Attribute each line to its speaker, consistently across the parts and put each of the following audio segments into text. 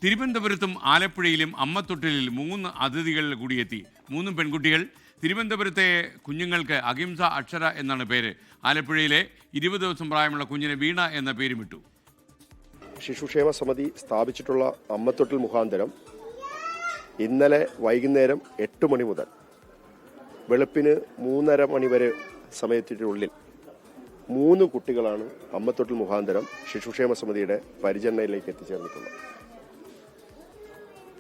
Speaker 1: തിരുവനന്തപുരത്തും ആലപ്പുഴയിലും അമ്മത്തൊട്ടിലിൽ 3 അതിഥികൾ കൂടിയെത്തി. 3 പെൺകുട്ടികൾ. തിരുവനന്തപുരത്തെ കുഞ്ഞുങ്ങൾക്ക് അഹിംസ അക്ഷര എന്നാണ് പേര്. ആലപ്പുഴയിലെ 20 ദിവസം പ്രായമുള്ള കുഞ്ഞിന് വീണ എന്ന പേരുമിട്ടു.
Speaker 2: ശിശുക്ഷേമ സമിതി സ്ഥാപിച്ചിട്ടുള്ള അമ്മത്തൊട്ടിൽ മുഖാന്തരം ഇന്നലെ വൈകുന്നേരം 8 മണി മുതൽ വെളുപ്പിന് 3:30 മണി വരെ സമയത്തിനുള്ളിൽ 3 കുട്ടികളാണ് അമ്മത്തൊട്ടിൽ മുഖാന്തരം ശിശുക്ഷേമ സമിതിയുടെ പരിചരണയിലേക്ക് എത്തിച്ചേർന്നിട്ടുള്ളത്.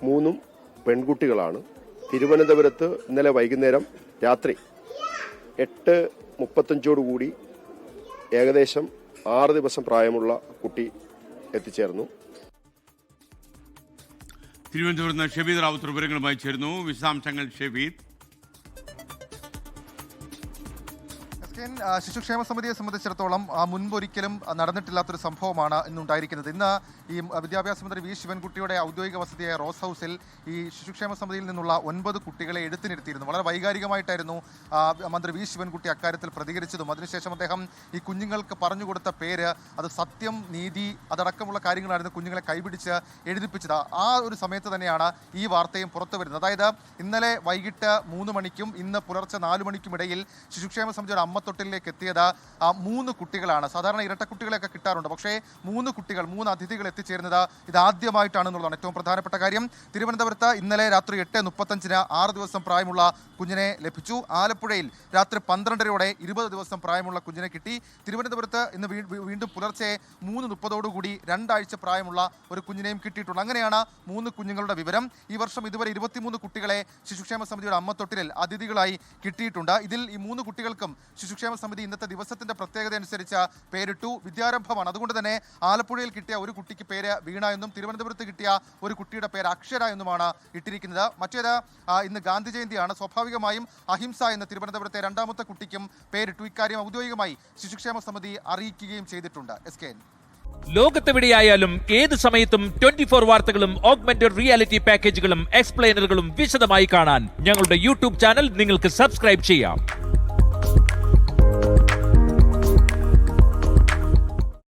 Speaker 2: 3 പെൺകുട്ടികളാണ്. തിരുവനന്തപുരത്ത് ഇന്നലെ വൈകുന്നേരം രാത്രി 8:35 ഏകദേശം 6 ദിവസം പ്രായമുള്ള കുട്ടി എത്തിച്ചേർന്നു.
Speaker 1: തിരുവനന്തപുരത്ത് നിന്ന് ഷെബീദ് റാവുത്തർ വിവരങ്ങളുമായി ചേരുന്നു. വിശദാംശങ്ങൾ ഷെബീദ്.
Speaker 3: ശിശുക്ഷേമ സമിതിയെ സംബന്ധിച്ചിടത്തോളം മുൻപൊരിക്കലും നടന്നിട്ടില്ലാത്തൊരു സംഭവമാണ് ഇന്നുണ്ടായിരിക്കുന്നത്. ഇന്ന് ഈ വിദ്യാഭ്യാസ മന്ത്രി വി ശിവൻകുട്ടിയുടെ ഔദ്യോഗിക വസതിയായ റോസ് ഹൗസിൽ ഈ ശിശുക്ഷേമ സമിതിയിൽ നിന്നുള്ള 9 കുട്ടികളെ എടുത്തിനിരുത്തിയിരുന്നു. വളരെ വൈകാരികമായിട്ടായിരുന്നു മന്ത്രി വി ശിവൻകുട്ടി അക്കാര്യത്തിൽ പ്രതികരിച്ചതും. അതിനുശേഷം അദ്ദേഹം ഈ കുഞ്ഞുങ്ങൾക്ക് പറഞ്ഞുകൊടുത്ത പേര് അത് സത്യം, നീതി അതടക്കമുള്ള കാര്യങ്ങളായിരുന്നു കുഞ്ഞുങ്ങളെ കൈപിടിച്ച് എഴുതിപ്പിച്ചത്. ആ ഒരു സമയത്ത് തന്നെയാണ് ഈ വാർത്തയും പുറത്തു വരുന്നത്. അതായത് ഇന്നലെ വൈകിട്ട് 3 മണിക്കും ഇന്ന് പുലർച്ചെ 4 മണിക്കും ഇടയിൽ ശിശുക്ഷേമ സമിതിയുടെ അമ്മത്തൊട്ടിലേക്ക് എത്തിയത് 3 കുട്ടികളാണ്. സാധാരണ ഇരട്ടക്കുട്ടികളെയൊക്കെ കിട്ടാറുണ്ട്. പക്ഷേ 3 കുട്ടികൾ, 3 അതിഥികൾ എത്തിച്ചേരുന്നത് ഇതാദ്യമായിട്ടാണെന്നുള്ളതാണ് ഏറ്റവും പ്രധാനപ്പെട്ട കാര്യം. തിരുവനന്തപുരത്ത് ഇന്നലെ രാത്രി 8:35 6 ദിവസം പ്രായമുള്ള കുഞ്ഞിനെ ലഭിച്ചു. ആലപ്പുഴയിൽ രാത്രി 12:30 20 ദിവസം പ്രായമുള്ള കുഞ്ഞിനെ കിട്ടി. തിരുവനന്തപുരത്ത് ഇന്ന് വീണ്ടും പുലർച്ചെ 3:30 2 ആഴ്ച പ്രായമുള്ള ഒരു കുഞ്ഞിനെയും കിട്ടിയിട്ടുണ്ട്. അങ്ങനെയാണ് 3 കുഞ്ഞുങ്ങളുടെ വിവരം. ഈ വർഷം ഇതുവരെ 23 കുട്ടികളെ ശിശുക്ഷേമ സമിതിയുടെ അമ്മത്തൊട്ടിലിൽ അതിഥികളായി കിട്ടിയിട്ടുണ്ട്. ഇതിൽ ഈ 3 കുട്ടികൾക്കും ശിശുക്ഷേമ സമിതി ഇന്നത്തെ ദിവസത്തിന്റെ പ്രത്യേകത അനുസരിച്ച് പേരിട്ടു. വിദ്യാരംഭമാണ്. അതുകൊണ്ട് തന്നെ ആലപ്പുഴയിൽ കിട്ടിയ ഒരു കുട്ടിക്ക് പേര് വീണ എന്നും തിരുവനന്തപുരത്ത് കിട്ടിയ ഒരു കുട്ടിയുടെ പേര് അക്ഷര എന്നുമാണ് ഇട്ടിരിക്കുന്നത്. മറ്റേത് ഇന്ന് ഗാന്ധി ജയന്തിയാണ്. സ്വാഭാവികമായും അഹിംസ എന്ന തിരുവനന്തപുരത്തെ 2ാമത്തെ കുട്ടിക്കും പേരിട്ടു. ഇക്കാര്യം ഔദ്യോഗികമായി ശിശുക്ഷേമ സമിതി അറിയിക്കുകയും ചെയ്തിട്ടുണ്ട്. SKN.
Speaker 4: ലോകത്തെവിടെയായാലും ഏത് സമയത്തും 24 വാർത്തകളും ഓഗ്മെന്റഡ് റിയാലിറ്റി പാക്കേജുകളും എക്സ്പ്ലെയിനറുകളും വിശദമായി കാണാൻ ഞങ്ങളുടെ യൂട്യൂബ് ചാനൽ നിങ്ങൾക്ക് സബ്സ്ക്രൈബ് ചെയ്യാം.